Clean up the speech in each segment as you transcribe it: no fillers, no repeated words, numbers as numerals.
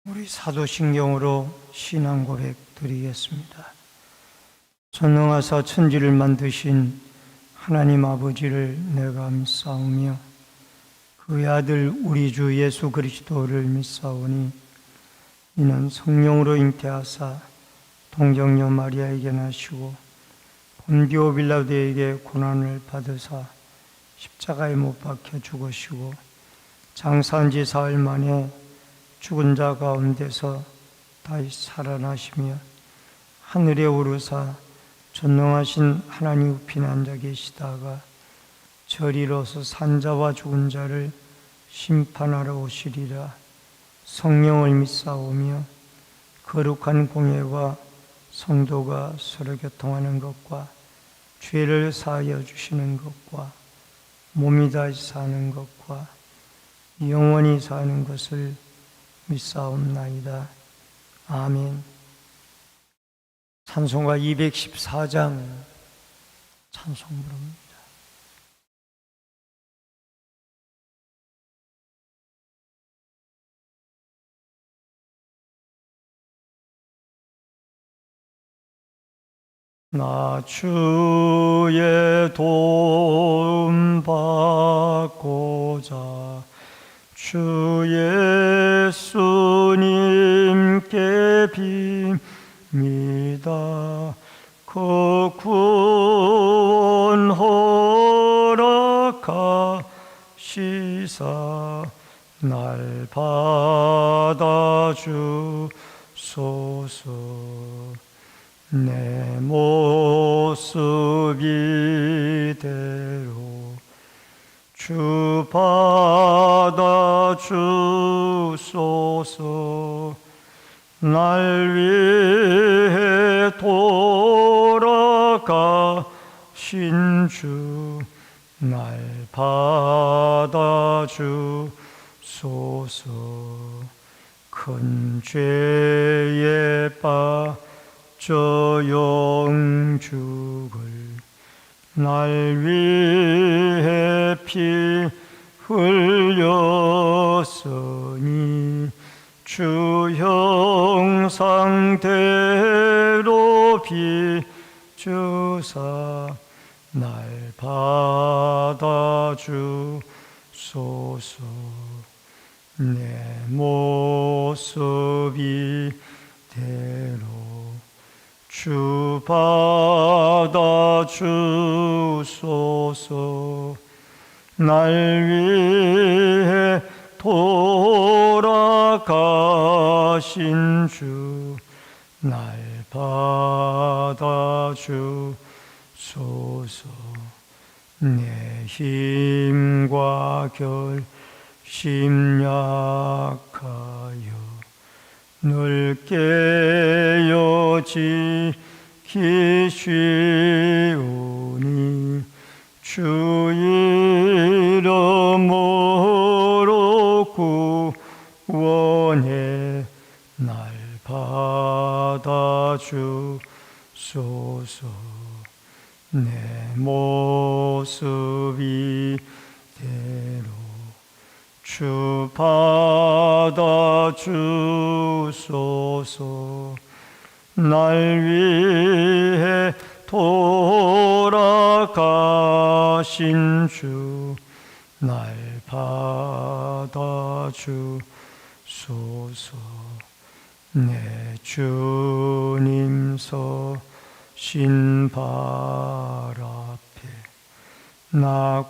우리 사도신경으로 신앙 고백 드리겠습니다. 전능하사 천지를 만드신 하나님 아버지를 내가 믿사오며 그의 아들 우리 주 예수 그리스도를 믿사오니 이는 성령으로 잉태하사 동정녀 마리아에게 나시고 본디오 빌라도에게 고난을 받으사 십자가에 못 박혀 죽으시고 장사한 지 사흘 만에 죽은 자 가운데서 다시 살아나시며 하늘에 오르사 전능하신 하나님 우편에 앉아 계시다가 저리로서 산자와 죽은 자를 심판하러 오시리라. 성령을 믿사오며 거룩한 공예와 성도가 서로 교통하는 것과 죄를 사하여 주시는 것과 몸이 다시 사는 것과 영원히 사는 것을 믿사옵나이다. 아멘. 찬송가 214장 찬송 부릅니다. 나 주의 도움 받고자 주 예수님께 빕니다. 그 구원 허락하시사 날 받아주소서. 내 모습 이대로 주 받아주소서. 날 위해 돌아가신 주 날 받아주소서. 큰 죄에 빠져 영죽을 날 위해 피 흘렸으니 주 형상대로 비주사 날 받아주소서. 내 모습 이대로 주 받아주소서. 날 위해 돌아가신 주 날 받아주소서. 내 힘과 결심 약하여 늘 깨어지기 쉬우니 주 이름으로 구원해 날 받아주소서. 내 모습 이대로 주 받아주소서. 날 위해 돌아가신 주 날 받아주소서. 내 주님 서신 발 앞에 나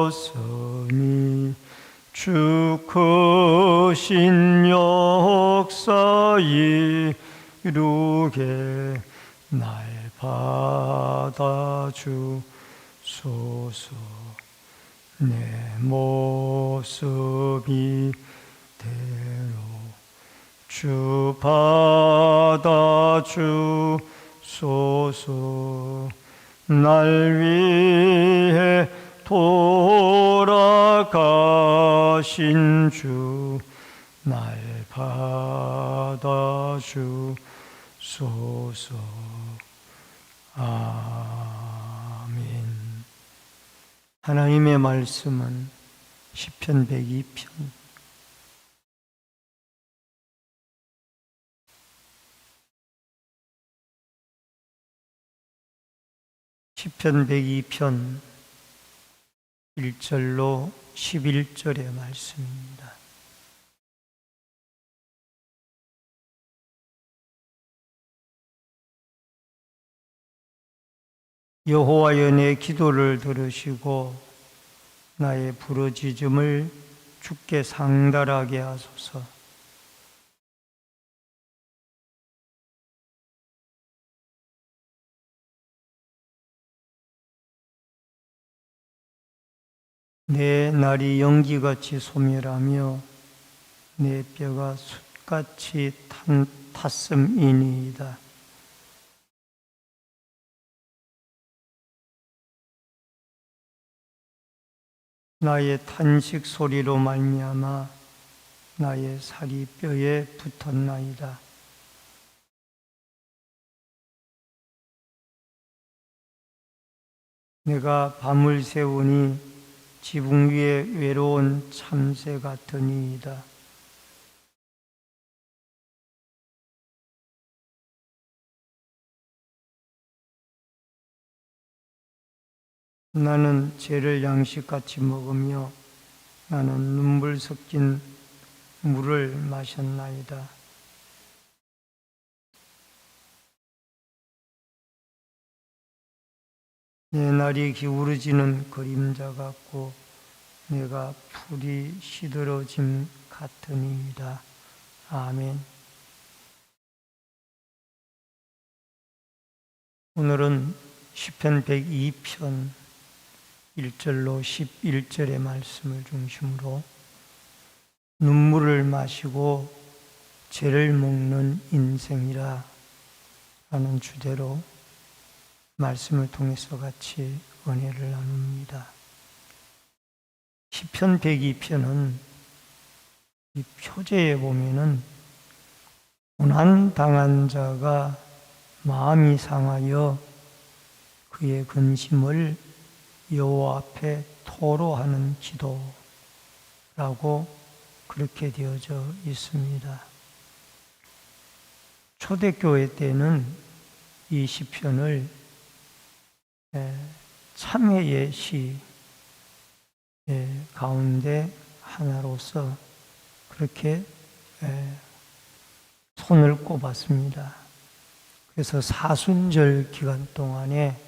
꿇어뜨렸으니 주 크신 역사 이루게 날 받아주소서. 내 모습 이대로 주 받아주소서. 날 위해 돌아가신 주 날 받아주소서. 아멘. 하나님의 말씀은 시편 102편. 시편 102편 1절로 11절의 말씀입니다. 여호와여, 내 기도를 들으시고 나의 부르짖음을 주께 상달하게 하소서. 내 날이 연기같이 소멸하며 내 뼈가 숯같이 탔음이니이다. 나의 탄식 소리로 말미암아 나의 살이 뼈에 붙었나이다. 내가 밤을 새우니 지붕 위에 외로운 참새 같으니이다. 나는 죄를 양식같이 먹으며 나는 눈물 섞인 물을 마셨나이다. 내 날이 기울어지는 그림자 같고 내가 풀이 시들어짐 같으니이다. 아멘. 오늘은 시편 102편 1절로 11절의 말씀을 중심으로 눈물을 마시고 죄를 먹는 인생이라 라는 주제로 말씀을 통해서 같이 은혜를 나눕니다. 시편 102편은 이 표제에 보면은 고난당한 자가 마음이 상하여 그의 근심을 여호와 앞에 토로하는 기도라고 그렇게 되어져 있습니다. 초대교회 때는 이 시편을 참회의 시 가운데 하나로서 그렇게 손을 꼽았습니다. 그래서 사순절 기간 동안에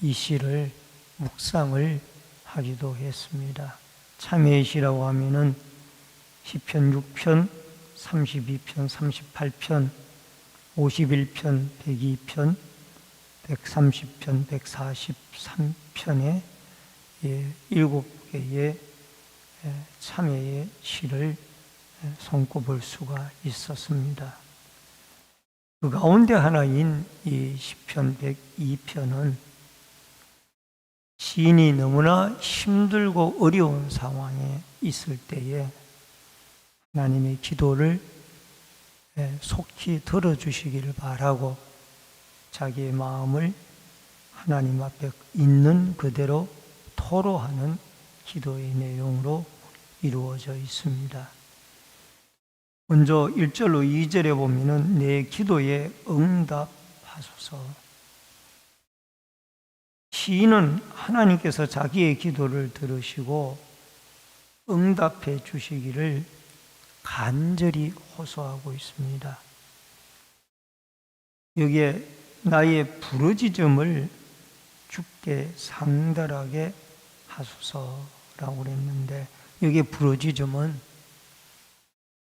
이 시를 묵상을 하기도 했습니다. 참회의 시라고 하면은 시편 6편, 32편, 38편, 51편, 102편, 130편, 143편의 7개의 참회의 시를 손꼽을 수가 있었습니다. 그 가운데 하나인 이 시편 102편은 시인이 너무나 힘들고 어려운 상황에 있을 때에 하나님의 기도를 속히 들어주시기를 바라고 자기의 마음을 하나님 앞에 있는 그대로 토로하는 기도의 내용으로 이루어져 있습니다. 먼저 1절로 2절에 보면은 내 기도에 응답하소서. 시인은 하나님께서 자기의 기도를 들으시고 응답해 주시기를 간절히 호소하고 있습니다. 여기에 나의 부르짖음을 주께 상달하게 하소서라고 그랬는데, 여기에 부르짖음은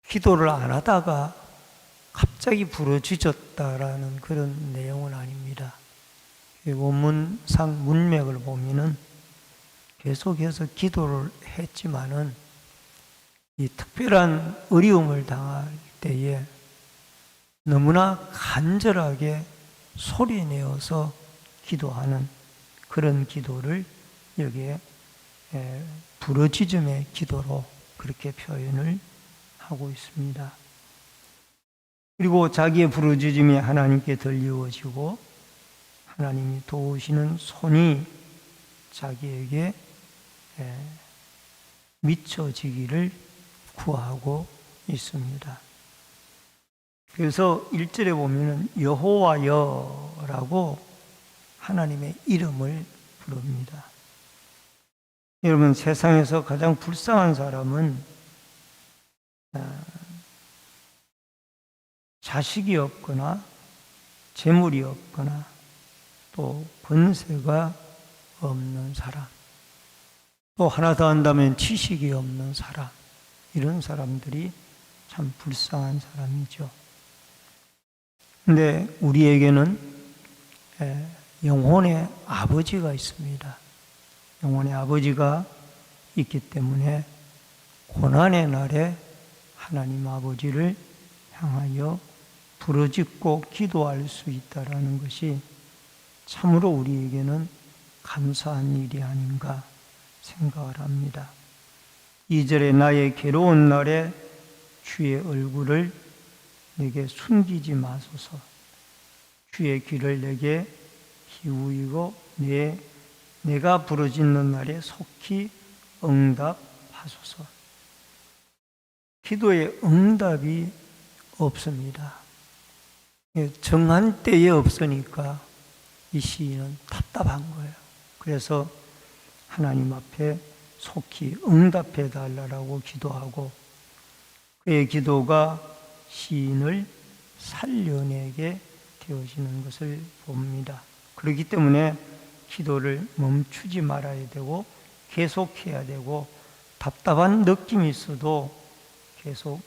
기도를 안 하다가 갑자기 부르짖었다라는 그런 내용은 아닙니다. 원문상 문맥을 보면은 계속해서 기도를 했지만은 이 특별한 어려움을 당할 때에 너무나 간절하게 소리내어서 기도하는 그런 기도를 여기에 부르짖음의 기도로 그렇게 표현을 하고 있습니다. 그리고 자기의 부르짖음이 하나님께 들려지고 하나님이 도우시는 손이 자기에게 미쳐지기를 구하고 있습니다. 그래서 1절에 보면은 여호와여라고 하나님의 이름을 부릅니다. 여러분, 세상에서 가장 불쌍한 사람은 자식이 없거나 재물이 없거나 또 권세가 없는 사람, 또 하나 더 한다면 지식이 없는 사람, 이런 사람들이 참 불쌍한 사람이죠. 근데 우리에게는 영혼의 아버지가 있습니다. 영혼의 아버지가 있기 때문에 고난의 날에 하나님 아버지를 향하여 부르짖고 기도할 수 있다는 것이 참으로 우리에게는 감사한 일이 아닌가 생각을 합니다. 2절에 나의 괴로운 날에 주의 얼굴을 내게 숨기지 마소서. 주의 귀를 내게 기울이고 내가 부르짖는 날에 속히 응답하소서. 기도의 응답이 없습니다. 정한 때에 없으니까 이 시인은 답답한 거예요. 그래서 하나님 앞에 속히 응답해 달라고 기도하고 그의 기도가 시인을 살려내게 되어지는 것을 봅니다. 그렇기 때문에 기도를 멈추지 말아야 되고 계속해야 되고 답답한 느낌이 있어도 계속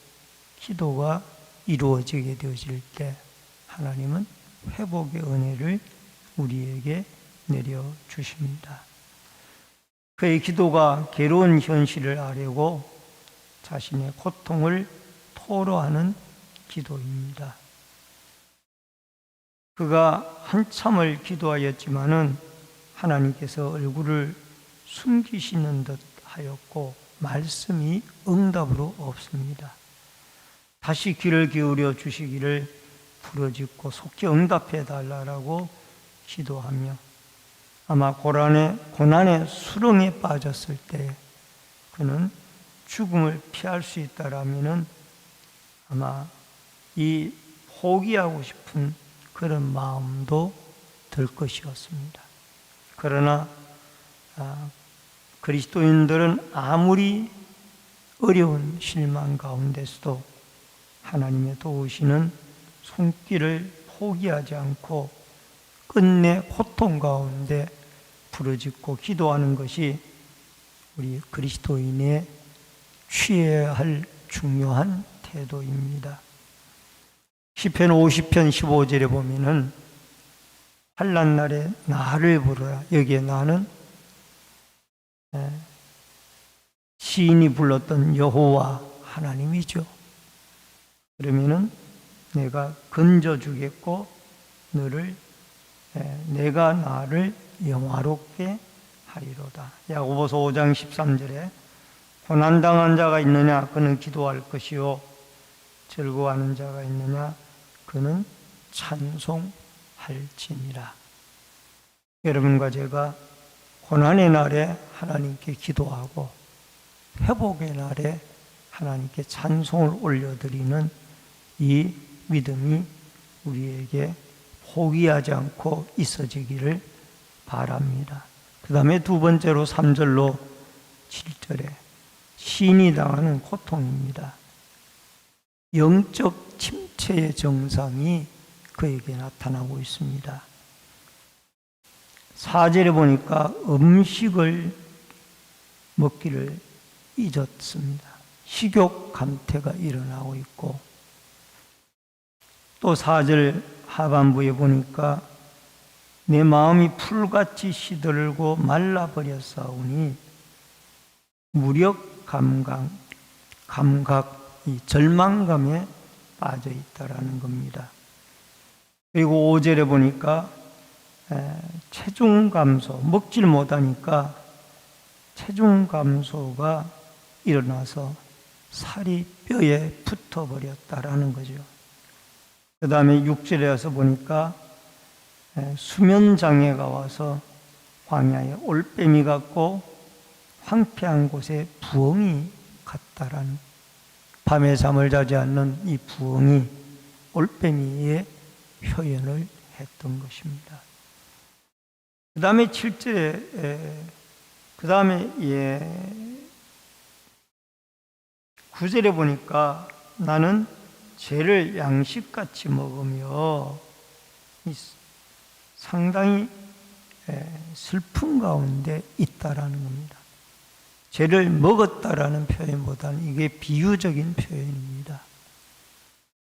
기도가 이루어지게 되어질 때 하나님은 회복의 은혜를 우리에게 내려주십니다. 그의 기도가 괴로운 현실을 아뢰고 자신의 고통을 토로하는 기도입니다. 그가 한참을 기도하였지만은 하나님께서 얼굴을 숨기시는 듯 하였고 말씀이 응답으로 없습니다. 다시 귀를 기울여 주시기를 부르짖고 속히 응답해 달라고 기도하며 아마 고난의 수렁에 빠졌을 때 그는 죽음을 피할 수 있다라면은 아마 이 포기하고 싶은 그런 마음도 들 것이었습니다. 그러나 그리스도인들은 아무리 어려운 실망 가운데서도 하나님의 도우시는 손길을 포기하지 않고 끝내 고통 가운데 부르짖고 기도하는 것이 우리 그리스도인의 취해야 할 중요한 태도입니다. 시편 50편 15절에 보면은 환난 날에 나를 부르라. 여기에 나는 시인이 불렀던 여호와 하나님이죠. 그러면은 내가 건져주겠고 내가 나를 영화롭게 하리로다. 야고보서 5장 13절에 고난당한 자가 있느냐 그는 기도할 것이요 즐거워하는 자가 있느냐 그는 찬송할지니라. 여러분과 제가 고난의 날에 하나님께 기도하고 회복의 날에 하나님께 찬송을 올려드리는 이 믿음이 우리에게 포기하지 않고 있어지기를 바랍니다. 그 다음에 두 번째로 3절로 7절에 시인이 당하는 고통입니다. 영적 침체의 정상이 그에게 나타나고 있습니다. 4절에 보니까 음식을 먹기를 잊었습니다. 식욕 감퇴가 일어나고 있고 또 4절 하반부에 보니까 내 마음이 풀같이 시들고 말라버렸사오니 무력 감각, 이 절망감에 빠져 있다라는 겁니다. 그리고 5절에 보니까 체중 감소, 먹질 못하니까 체중 감소가 일어나서 살이 뼈에 붙어버렸다라는 거죠. 그 다음에 6절에 와서 보니까 수면장애가 와서 광야에 올빼미 같고 황폐한 곳에 부엉이 같다라는, 밤에 잠을 자지 않는 이 부엉이, 올빼미의 표현을 했던 것입니다. 그 다음에 7절에, 그 다음에 9절에 보니까 나는 죄를 양식같이 먹으며 상당히 슬픔 가운데 있다라는 겁니다. 죄를 먹었다라는 표현보다는 이게 비유적인 표현입니다.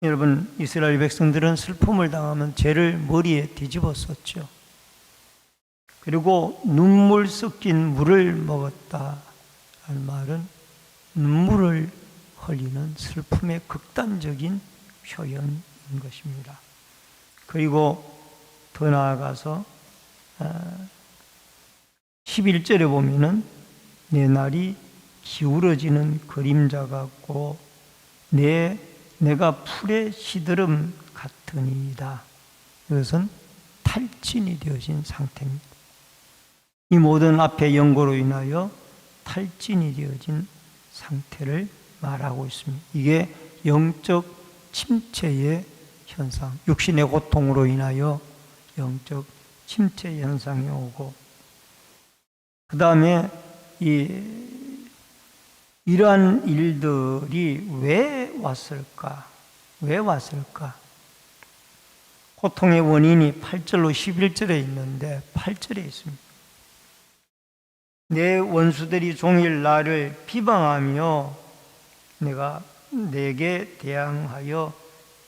여러분, 이스라엘 백성들은 슬픔을 당하면 죄를 머리에 뒤집었었죠. 그리고 눈물 섞인 물을 먹었다라는 말은 눈물을 흘리는 슬픔의 극단적인 표현인 것입니다. 그리고 더 나아가서 11절에 보면은 내 날이 기울어지는 그림자 같고 내가 풀의 시드름 같으니이다. 이것은 탈진이 되어진 상태입니다. 이 모든 앞의 연고로 인하여 탈진이 되어진 상태를 말하고 있습니다. 이게 영적 침체의 현상, 육신의 고통으로 인하여 영적 침체 현상이 오고, 그 다음에 이러한 일들이 왜 왔을까? 왜 왔을까? 고통의 원인이 8절로 11절에 있는데 8절에 있습니다. 내 원수들이 종일 나를 비방하며 내가 내게 대항하여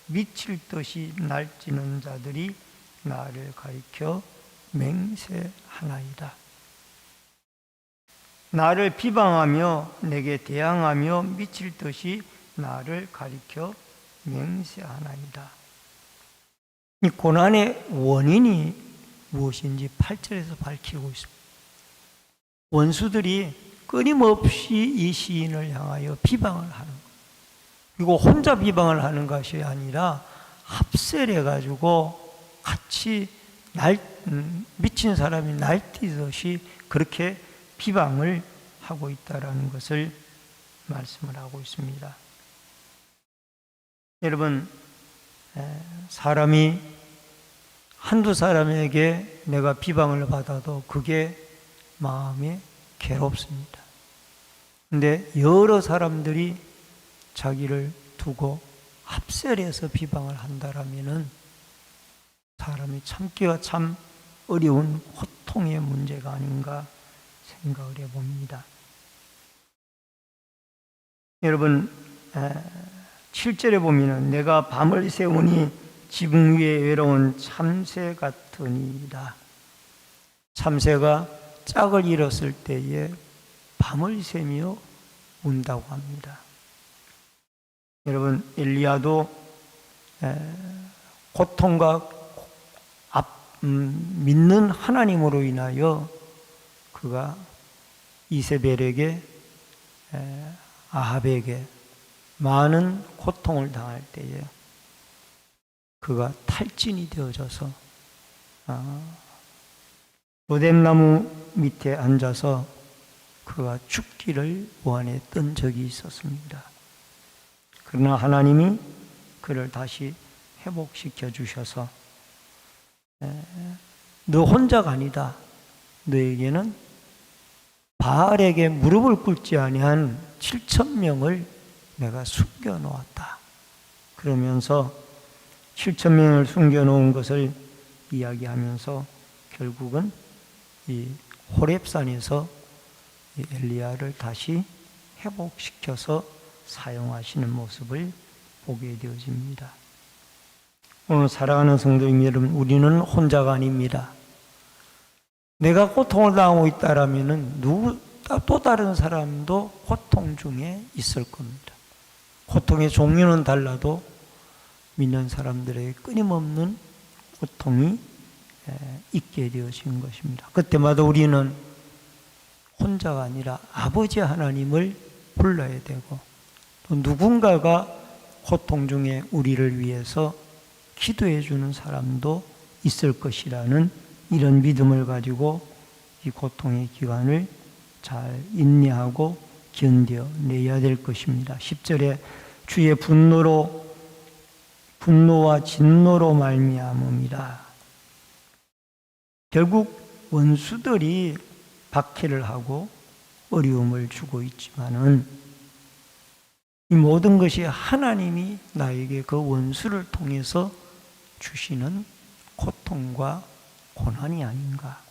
미칠 듯이 날뛰는 자들이 나를 가리켜 맹세하나이다. 나를 비방하며 내게 대항하며 미칠 듯이 나를 가리켜 맹세하나이다. 이 고난의 원인이 무엇인지 8절에서 밝히고 있습니다. 원수들이 끊임없이 이 시인을 향하여 비방을 하는 것. 그리고 혼자 비방을 하는 것이 아니라 합세해가지고 같이 미친 사람이 날뛰듯이 그렇게 비방을 하고 있다는 것을 말씀을 하고 있습니다. 여러분, 사람이 한두 사람에게 내가 비방을 받아도 그게 마음에 괴롭습니다. 근데 여러 사람들이 자기를 두고 합세해서 비방을 한다라면은 사람이 참기가 참 어려운 고통의 문제가 아닌가 생각을 해봅니다. 여러분, 7절에 보면은 내가 밤을 새우니 지붕 위에 외로운 참새 같으니이다. 참새가 짝을 잃었을 때에 밤을 새며 운다고 합니다. 여러분, 엘리야도 고통과 믿는 하나님으로 인하여 그가 이세벨에게 아합에게 많은 고통을 당할 때에 그가 탈진이 되어져서 로뎀나무 밑에 앉아서 그가 죽기를 원했던 적이 있었습니다. 그러나 하나님이 그를 다시 회복시켜 주셔서 너 혼자가 아니다. 너에게는 바알에게 무릎을 꿇지 아니한 7,000명을 내가 숨겨놓았다. 그러면서 7,000명을 숨겨놓은 것을 이야기하면서 결국은 이 호렙산에서 이 엘리야를 다시 회복시켜서 사용하시는 모습을 보게 되어집니다. 오늘 사랑하는 성도님 여러분, 우리는 혼자가 아닙니다. 내가 고통을 당하고 있다라면은 또 다른 사람도 고통 중에 있을 겁니다. 고통의 종류는 달라도 믿는 사람들에게 끊임없는 고통이 있게 되어진 것입니다. 그때마다 우리는 혼자가 아니라 아버지 하나님을 불러야 되고 또 누군가가 고통 중에 우리를 위해서 기도해 주는 사람도 있을 것이라는 이런 믿음을 가지고 이 고통의 기간을 잘 인내하고 견뎌내야 될 것입니다. 10절에 주의 분노와 진노로 말미암음이라. 결국 원수들이 박해를 하고 어려움을 주고 있지만은 이 모든 것이 하나님이 나에게 그 원수를 통해서 주시는 고통과 고난이 아닌가.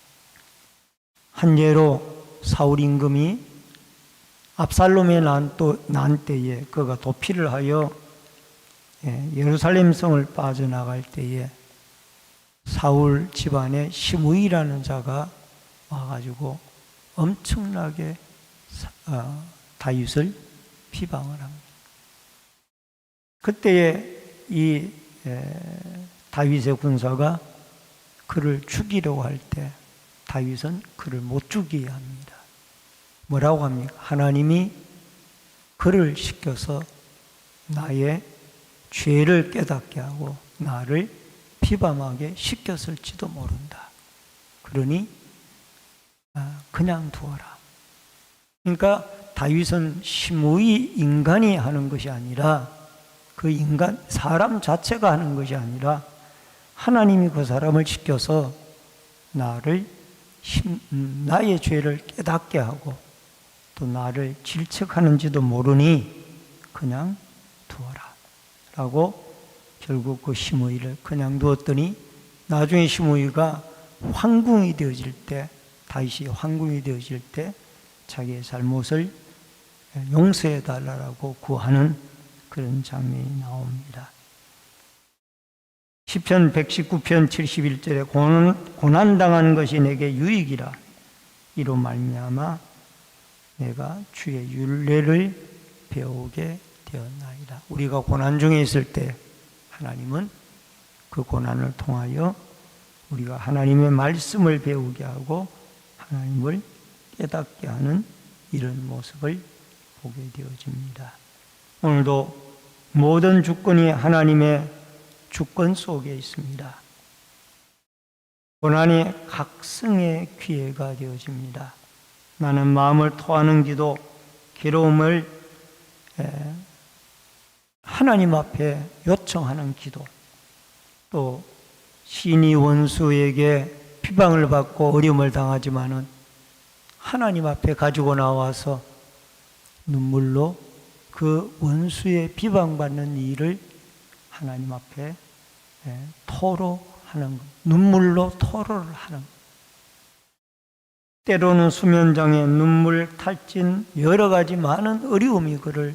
한 예로 사울 임금이 압살롬의 난 때에 그가 도피를 하여 예루살렘 성을 빠져나갈 때에 사울 집안에 시므이라는 자가 와가지고 엄청나게 다윗을 비방을 합니다. 그때에 이 다윗의 군사가 그를 죽이려고 할 때 다윗은 그를 못 죽이게 합니다. 뭐라고 합니까? 하나님이 그를 시켜서 나의 죄를 깨닫게 하고 나를 비방하게 시켰을지도 모른다. 그러니 그냥 두어라. 그러니까 다윗은 심의 인간이 하는 것이 아니라 그 인간, 사람 자체가 하는 것이 아니라 하나님이 그 사람을 시켜서 나의 죄를 깨닫게 하고 또 나를 질책하는지도 모르니 그냥 두어라 라고 결국 그 시므이를 그냥 두었더니 나중에 시므이가 황궁이 되어질 때, 다윗이 황궁이 되어질 때 자기의 잘못을 용서해 달라고 구하는 그런 장면이 나옵니다. 시편 119편 71절에 고난당한 것이 내게 유익이라. 이로 말미암아 내가 주의 율례를 배우게 되었나이다. 우리가 고난 중에 있을 때 하나님은 그 고난을 통하여 우리가 하나님의 말씀을 배우게 하고 하나님을 깨닫게 하는 이런 모습을 보게 되어집니다. 오늘도 모든 주권이 하나님의 주권 속에 있습니다. 고난이 각성의 기회가 되어집니다. 나는 마음을 토하는 기도, 괴로움을 하나님 앞에 요청하는 기도, 또 신이 원수에게 비방을 받고 어려움을 당하지만은 하나님 앞에 가지고 나와서 눈물로 그 원수의 비방받는 일을 하나님 앞에 토로하는 것, 눈물로 토로를 하는 것. 때로는 수면장애, 눈물, 탈진, 여러 가지 많은 어려움이 그를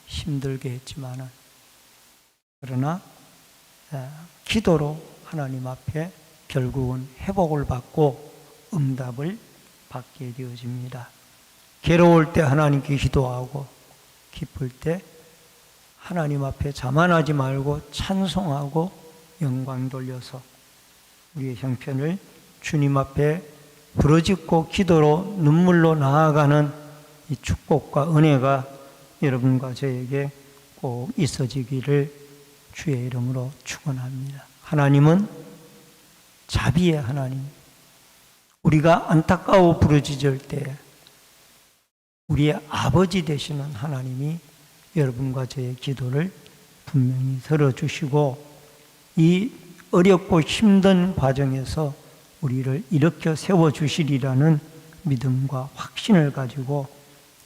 힘들게 했지만은 그러나 기도로 하나님 앞에 결국은 회복을 받고 응답을 받게 되어집니다. 괴로울 때 하나님께 기도하고 기쁠 때 하나님 앞에 자만하지 말고 찬송하고 영광 돌려서 우리의 형편을 주님 앞에 부르짖고 기도로 눈물로 나아가는 이 축복과 은혜가 여러분과 저에게 꼭 있어지기를 주의 이름으로 축원합니다. 하나님은 자비의 하나님, 우리가 안타까워 부르짖을 때 우리의 아버지 되시는 하나님이 여러분과 저의 기도를 분명히 들어주시고 이 어렵고 힘든 과정에서 우리를 일으켜 세워주시리라는 믿음과 확신을 가지고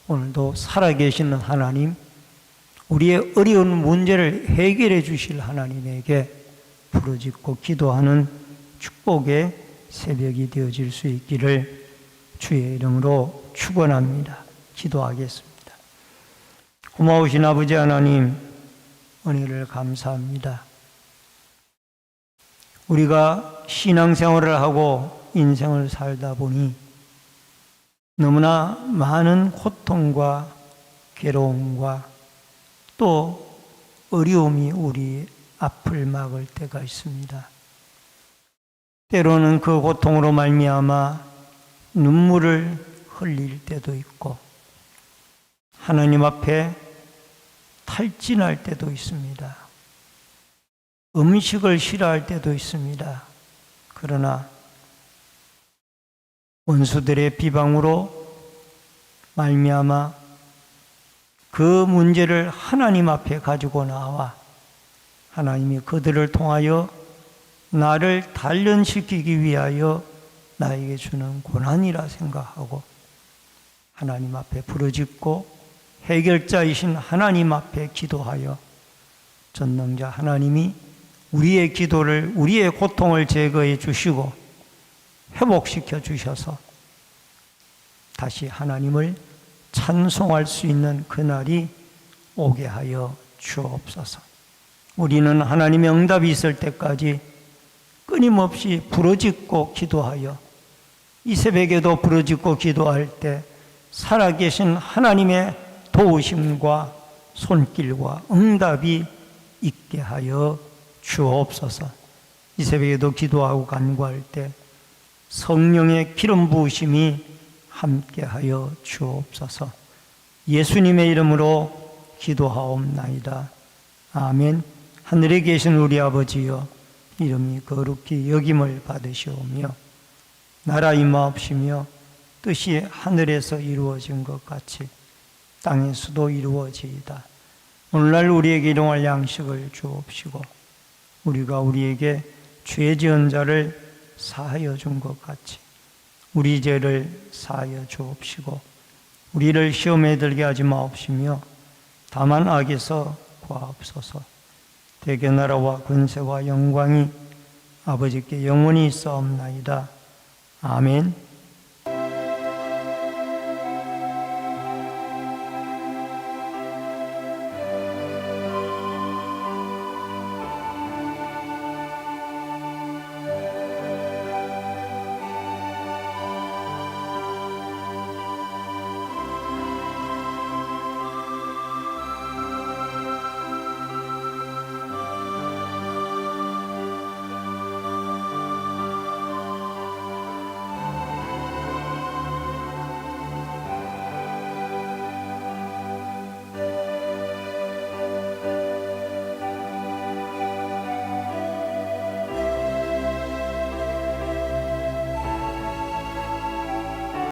오늘도 살아계시는 하나님, 우리의 어려운 문제를 해결해 주실 하나님에게 부르짖고 기도하는 축복의 새벽이 되어질 수 있기를 주의 이름으로 축원합니다. 기도하겠습니다. 고마우신 아버지 하나님, 은혜를 감사합니다. 우리가 신앙생활을 하고 인생을 살다 보니 너무나 많은 고통과 괴로움과 또 어려움이 우리 앞을 막을 때가 있습니다. 때로는 그 고통으로 말미암아 눈물을 흘릴 때도 있고 하나님 앞에 탈진할 때도 있습니다. 음식을 싫어할 때도 있습니다. 그러나 원수들의 비방으로 말미암아 그 문제를 하나님 앞에 가지고 나와 하나님이 그들을 통하여 나를 단련시키기 위하여 나에게 주는 고난이라 생각하고 하나님 앞에 부르짖고 해결자이신 하나님 앞에 기도하여 전능자 하나님이 우리의 기도를, 우리의 고통을 제거해 주시고 회복시켜 주셔서 다시 하나님을 찬송할 수 있는 그날이 오게 하여 주옵소서. 우리는 하나님의 응답이 있을 때까지 끊임없이 부르짖고 기도하여 이 새벽에도 부르짖고 기도할 때 살아계신 하나님의 도우심과 손길과 응답이 있게 하여 주옵소서. 이 새벽에도 기도하고 간구할 때 성령의 기름 부으심이 함께하여 주옵소서. 예수님의 이름으로 기도하옵나이다. 아멘. 하늘에 계신 우리 아버지여, 이름이 거룩히 여김을 받으시오며 나라 임하옵시며 뜻이 하늘에서 이루어진 것 같이 땅에서도 이루어지이다. 오늘날 우리에게 일용할 양식을 주옵시고 우리가 우리에게 죄 지은 자를 사하여 준 것 같이 우리 죄를 사하여 주옵시고 우리를 시험에 들게 하지 마옵시며 다만 악에서 구하옵소서. 대개 나라와 권세와 영광이 아버지께 영원히 있사옵나이다. 아멘.